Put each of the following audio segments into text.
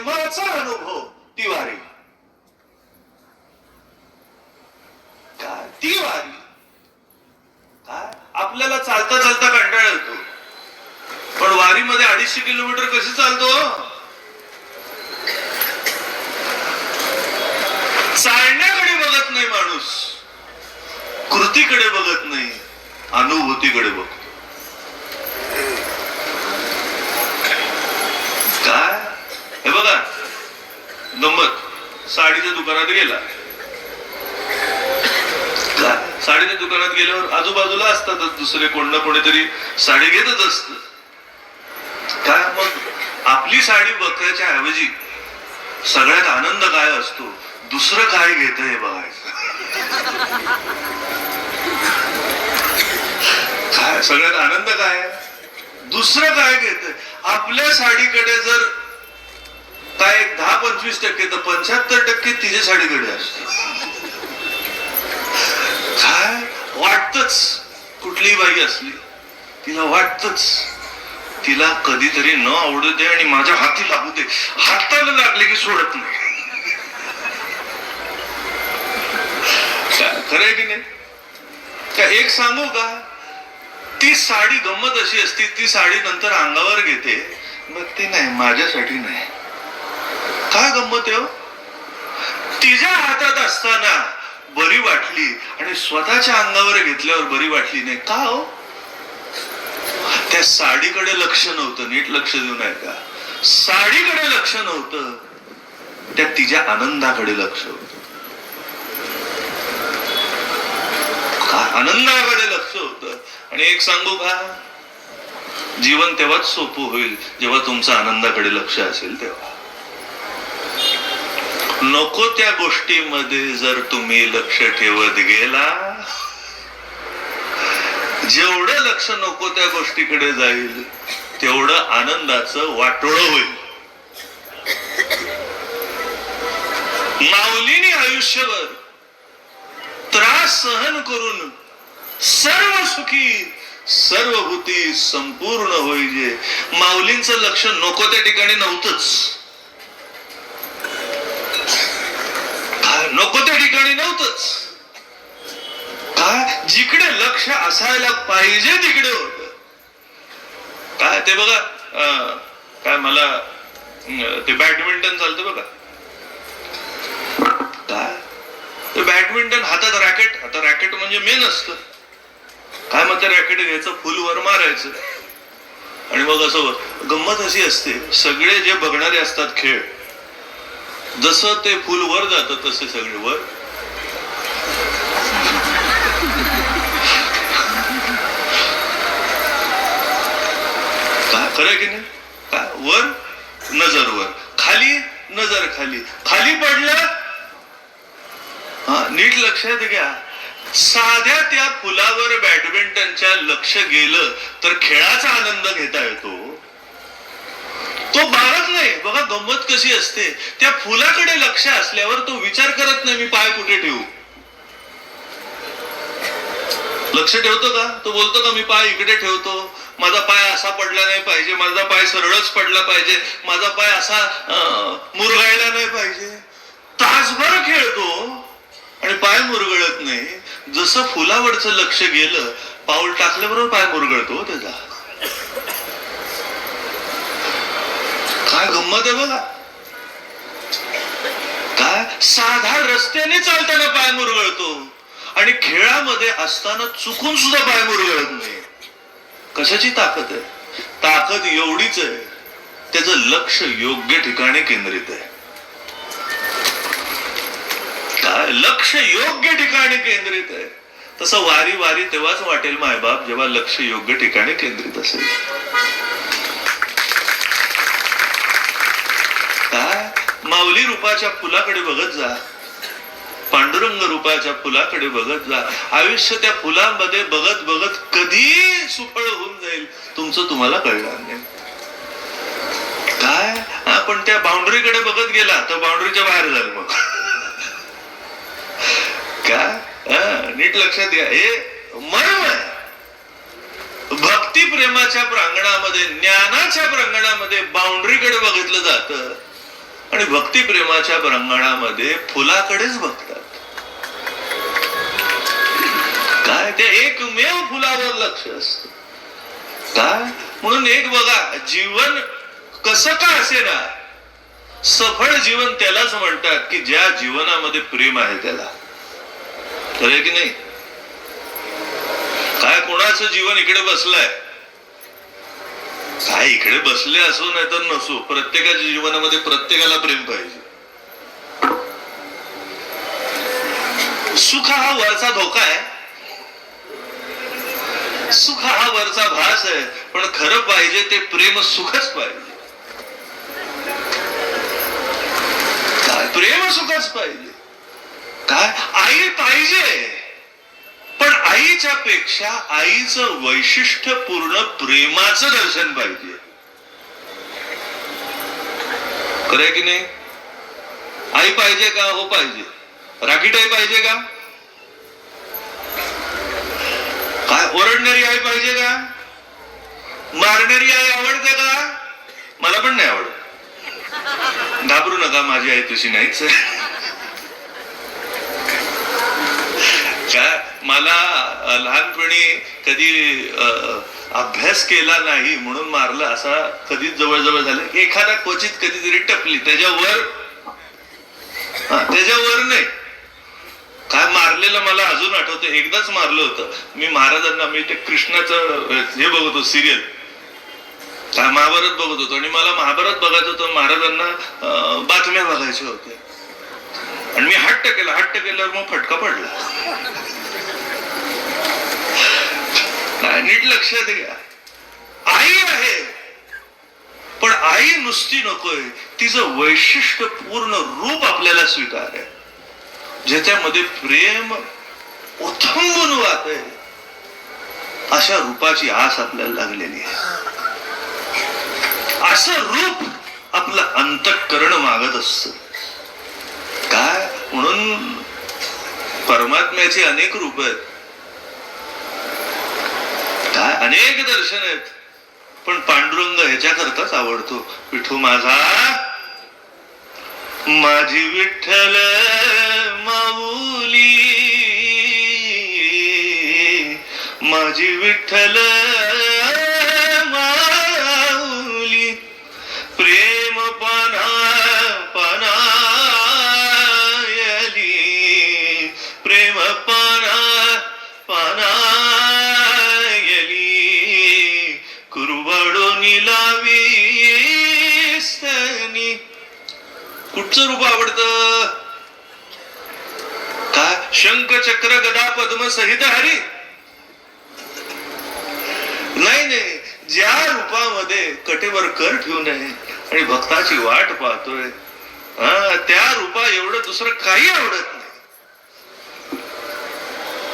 जन्माचा अनुभव ती वारी. काय ती वारी? काय आपल्याला चालता चालता कंटाळा येतो, पण वारीमध्ये 250 किलोमीटर कशी चालतो? चालण्याकडे बघत नाही माणूस, कृतीकडे बघत नाही, अनुभूतीकडे बघतो. काय हे बघा गंमत, साडीच्या दुकानात गेला. काय साडीच्या दुकानात गेल्यावर आजूबाजूला असतातच दुसरे कोण ना कोणीतरी साडी घेतच असत. काय मग आपली साडी बघण्याच्या ऐवजी सगळ्यात आनंद काय असतो? दुसरं काय घेत हे बघायचं. काय सगळ्यात आनंद काय? दुसरं काय घेत. आपल्या साडीकडे जर काय 10-25% तर 75% तिच्या साडीकडे असते. काय वाटतच, कुठलीही बाई असली तिला वाटतच तिला कधीतरी न आवडू दे आणि माझ्या हाती लागू दे. हाताला लागले की सोडत नाही. खरंय की नाही? का एक सांगू का, ती साडी गंमत अशी असती, ती साडी नंतर अंगावर घेते, मग ती नाही माझ्यासाठी नाही. काय गंमत आहे? तिच्या हातात असताना बरी वाटली आणि स्वतःच्या अंगावर घेतल्यावर बरी वाटली नाही. का हो? त्या साडीकडे लक्ष नव्हतं. नीट लक्ष देऊन ऐका. साडीकडे लक्ष नव्हतं, त्या तिच्या आनंदाकडे लक्ष होतं. आनंदाकडे लक्ष होतं. आणि एक सांगू का, जीवन तेव्हाच सोपं होईल जेव्हा तुमचं आनंदाकडे लक्ष असेल तेव्हा. नको त्या गोष्टीमध्ये जर तुम्ही लक्ष ठेवत गेला, जेवढं लक्ष नको त्या गोष्टीकडे जाईल तेवढं आनंदाचं वाटोळं होईल. माऊलीनी आयुष्यभर त्रास सहन करून सर्व सुखी सर्वभूती संपूर्ण होईजे. माऊलींचं लक्ष नको त्या ठिकाणी नव्हतंच. नको त्या ठिकाणी नव्हतंच. काय जिकडे लक्ष असायला पाहिजे तिकडे होत. काय ते बघा, काय मला ते बॅडमिंटन चालतं बघा. काय ते बॅडमिंटन हातात रॅकेट, आता रॅकेट म्हणजे मेन असतं. काय मग ते रॅकेट घ्यायचं, फुल वर मारायचं आणि मग असं गंमत अशी असते, सगळे जे बघणारे असतात खेळ, जसं ते फुल वर जातं तसे सगळे वर. काय खरं की नाही? काय वर नजर वर, खाली नजर खाली, खाली पडलं. हा नीट लक्षात घ्या, साध्या त्या फुलावर बॅडमिंटनच्या लक्ष गेलं तर खेळाचा आनंद घेता येतो. तो बाळच नाही. बघा गंमत कशी असते, त्या फुलाकडे लक्ष असल्यावर तो विचार करत नाही मी पाय कुठे ठेवू. लक्ष ठेवतो का? तो बोलतो का मी पाय इकडे ठेवतो, माझा पाय असा पडला नाही पाहिजे, माझा पाय सरळच पडला पाहिजे, माझा पाय असा मुरगाळला नाही पाहिजे. तासभर खेळतो आणि पाय मुरगळत नाही. जसं फुलावरचं लक्ष गेलं, पाऊल टाकल्याबरोबर पाय मुरगळतो त्याचा. काय गंमत आहे बघा. काय साधा रस्त्याने चालताना पाय मुरगळतो आणि खेळामध्ये असताना चुकून सुद्धा पाय मुरगळत नाही. कशाची ताकद आहे? ताकद एवढीच आहे, त्याचं लक्ष योग्य ठिकाणी केंद्रित आहे. काय लक्ष योग्य ठिकाणी केंद्रित आहे. तसं वारी वारी तेव्हाच वाटेल मायबाप जेव्हा लक्ष योग्य ठिकाणी केंद्रित असेल. काय माऊली रूपाच्या फुलाकडे बघत जा, पांडुरंग रूपाच्या फुलाकडे बघत जा. आयुष्य त्या फुलांमध्ये बघत बघत कधी सुफळ होऊन जाईल तुमचं तुम्हाला कळणार नाही. काय आपण त्या बाउंड्रीकडे बघत गेला तर बाउंड्रीच्या बाहेर झालं. मग काय नीट लक्षात घ्या, हे मर्म आहे. भक्ती प्रेमाच्या प्रांगणामध्ये, ज्ञानाच्या प्रांगणामध्ये बाउंड्रीकडे बघितलं जातं आणि भक्तिप्रेमाच्या रंगणामध्ये फुलाकडेच बघतात. काय ते एकमेव फुलावर लक्ष असतं. काय म्हणून एक बघा, जीवन कसं का असेना, सफळ जीवन त्यालाच म्हणतात की ज्या जीवनामध्ये प्रेम आहे त्याला. खरं की नाही? काय कोणाचं जीवन इकडे बसलंय, काय इकडे बसले असो नाही तर नसो, प्रत्येकाच्या जीवनामध्ये प्रत्येकाला प्रेम पाहिजे. सुख हा वरचा धोका आहे, सुख हा वरचा भास आहे, पण खरं पाहिजे ते प्रेम सुखच पाहिजे. काय प्रेम सुखच पाहिजे. काय आई पाहिजे, पण आईच्या पेक्षा आईचं वैशिष्ट्यपूर्ण प्रेमाचं दर्शन पाहिजे. खरंय की नाही? आई पाहिजे का? हो पाहिजे. राखीटाई पाहिजे का? काय ओरडणारी आई पाहिजे का? मारणारी आई आवडते का? मला पण नाही आवडत. घाबरू नका, माझी आई तुझी नाहीच. काय मला लहानपणी कधी अभ्यास केला नाही म्हणून मारलं असा कधीच जवळजवळ झालं. एखादा क्वचित कधीतरी टपली, त्याच्यावर नाही. काय मारलेलं मला अजून आठवतं. एकदाच मारलं होतं मी महाराजांना. मी ते कृष्णाचं हे बघत होतो, सिरियल, काय महाभारत बघत होतो, आणि मला महाभारत बघायचं होतं, महाराजांना बातम्या बघायच्या होत्या, आणि मी हट्ट केल्यावर मग फटका पडला. नीट लक्षात घ्या, आई आहे, पण आई नुसती नकोय, तिचं वैशिष्ट्यपूर्ण रूप आपल्याला स्वीकार आहे, ज्याच्यामध्ये प्रेम ओथंबून वाहत आहे. अशा रूपाची आस आपल्याला लागलेली आहे. असं रूप आपलं अंतःकरण मागत असत. काय म्हणून परमात्म्याची अनेक रूप आहेत, काय अनेक दर्शन आहेत, पण पांडुरंग ह्याच्याकरताच आवडतो. विठू माझा, माझी विठ्ठल माऊली, माझी विठ्ठल माऊली, प्रेम पाना पानायली, प्रेम पाना पानायली, कुरवाडोनी लावी स्तनी. कुठचं रूप आवडतं? का शंख चक्र गदा पद्म सहित हरी? नाही, ज्या रूपामध्ये कटेवर कर ठेवून आहे आणि भक्ताची वाट पाहतोय, त्या रूपा एवढं दुसरं काही आवडत नाही.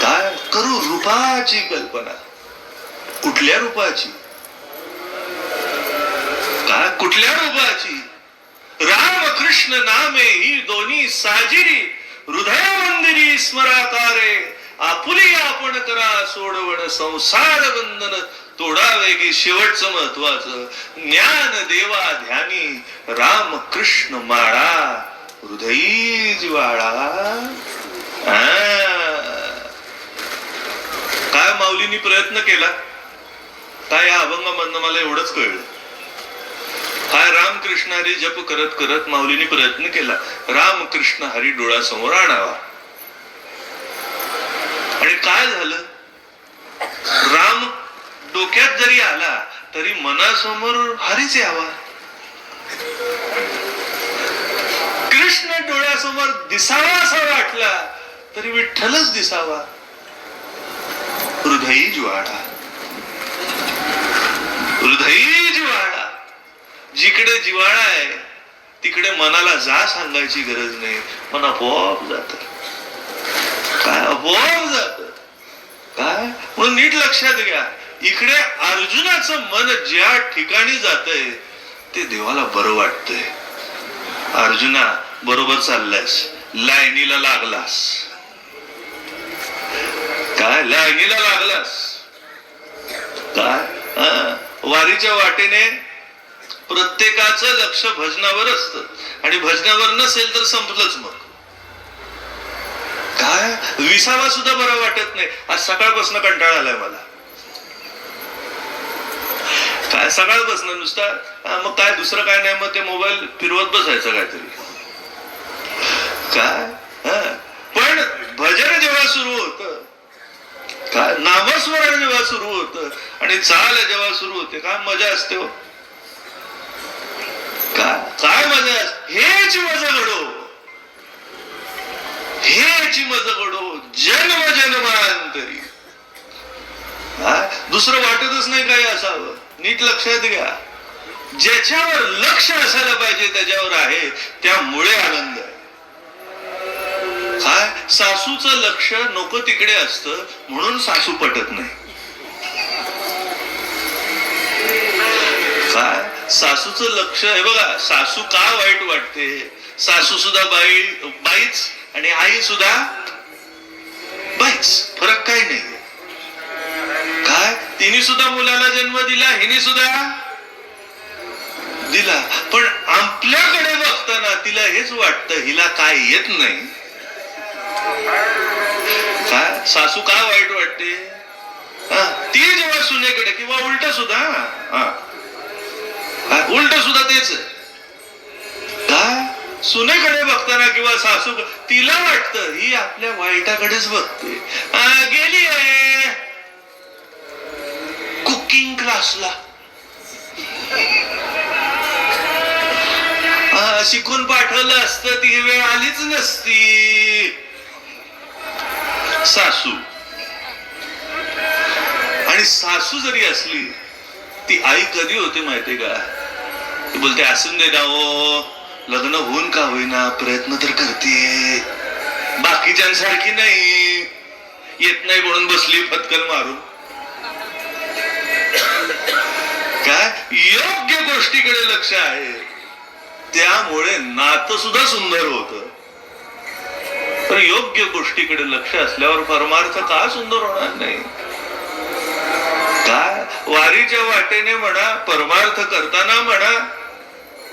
काय करू रूपाची कल्पना? कुठल्या रूपाची? काय कुठल्या रूपाची? राम कृष्ण नामे ही दोन्ही साजिरी, हृदय मंदिरी स्मराकारे, आपुली आपण करा सोडवण संसार बंधन तोडावे की शेवटचं महत्वाचं ज्ञान देवा ध्यानी, राम कृष्ण माळा हृदयी जिवाळा. काय माऊलींनी प्रयत्न केला काय या अभंगामधनं मला एवढंच कळलं. काय रामकृष्ण हरी जप करत करत माऊलींनी प्रयत्न केला रामकृष्ण हरी डोळ्यासमोर आणावा. आणि काय झालं? राम डोक्यात जरी आला तरी मनासमोर हरीच यावा. कृष्ण डोळ्यासमोर दिसावा असा वाटला तरी विठ्ठलच दिसावा. हृदयी ज्वाळा, हृदयी ज्वाळा. जिकडे जिव्हाळा आहे तिकडे मनाला जा सांगायची गरज नाही, मन आपोआप जात. काय आपोआप जात? काय म्हणून नीट लक्षात घ्या, इकडे अर्जुनाचं मन ज्या ठिकाणी जातंय ते देवाला बरं वाटतंय. अर्जुना बरोबर चाललायस, लाईनीला लागलास. काय लाईनीला लागलास? काय वारीच्या वाटेने प्रत्येकाचं लक्ष भजनावर असतं आणि भजनावर नसेल तर संपलंच. मग काय विसावा सुद्धा बरा वाटत नाही. आज सकाळपासून कंटाळा आलाय मला. काय सकाळपासून नुसता मग काय दुसरं काय नाही, मग ते मोबाईल फिरवत बसायचं काहीतरी. काय पण भजन जेव्हा सुरू होतं, काय नामस्मरण जेव्हा सुरू होतं आणि चाल जेव्हा सुरू होते, काय मजा असते हो. काय मजा असते. हेच मजा घडो, हेच मजा घडो जन्म जन्मांतरी. दुसरं वाटतच नाही काही असावं. नीट लक्षात घ्या, ज्याच्यावर लक्ष असायला पाहिजे त्याच्यावर आहे, त्यामुळे आनंद आहे. काय सासूचं लक्ष नको तिकडे असतं म्हणून सासू पटत नाही. काय सासूचं लक्ष हे बघा. सासू का वाईट वाटते? सासू सुद्धा बाईच आणि आई सुद्धा बाईच, फरक काही नाही. काय तिने सुद्धा मुलाला जन्म दिला, हिने सुद्धा दिला, पण आपल्याकडे बघताना तिला हेच वाटतं हिला काय येत नाही. काय सासू का वाईट वाटते? ती जेव्हा सुनेकडे किंवा उलट सुद्धा तेच काय सुनेकडे बघताना किंवा सासू तिला वाटतं ही आपल्या वाईटाकडेच बघते. गेली आहे कुकिंग क्लासला, शिकून पाठवलं असतं ती वेळ आलीच नसती. सासू आणि सासू जरी असली ती आई कधी होते माहितीये का? ती बोलते असून दे ना हो, लग्न होऊन का होईना प्रयत्न तर करते, बाकीच्यांसारखी नाही, येत नाही म्हणून बसली फटकल मारून. काय योग्य गोष्टीकडे लक्ष आहे, त्यामुळे नातं सुद्धा सुंदर होतं. पण योग्य गोष्टीकडे लक्ष असल्यावर परमार्थ का सुंदर होणार नाही? काय वारीच्या वाटेने म्हणा, परमार्थ करताना म्हणा,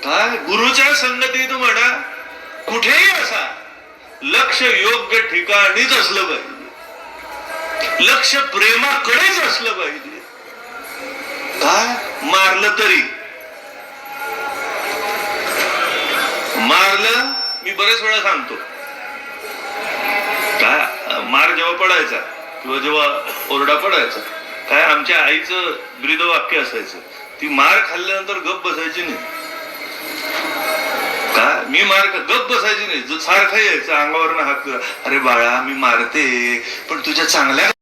काय गुरुच्या संगतीत म्हणा, कुठेही असा लक्ष योग्य ठिकाणीच असलं पाहिजे. लक्ष प्रेमाकडेच असलं पाहिजे. काय मारलं तरी मारलं, मी बरेच वेळा सांगतो, काय मार जेव्हा पडायचा किंवा जेव्हा ओरडा पडायचा, काय आमच्या आईचं ब्रीद वाक्य असायचं, ती मार खाल्ल्यानंतर गप बसायची नाही. काय मी मार गप बसायची नाही, सारखं यायचं अंगावरनं हात, अरे बाळा मी मारते पण तुझ्या चांगल्या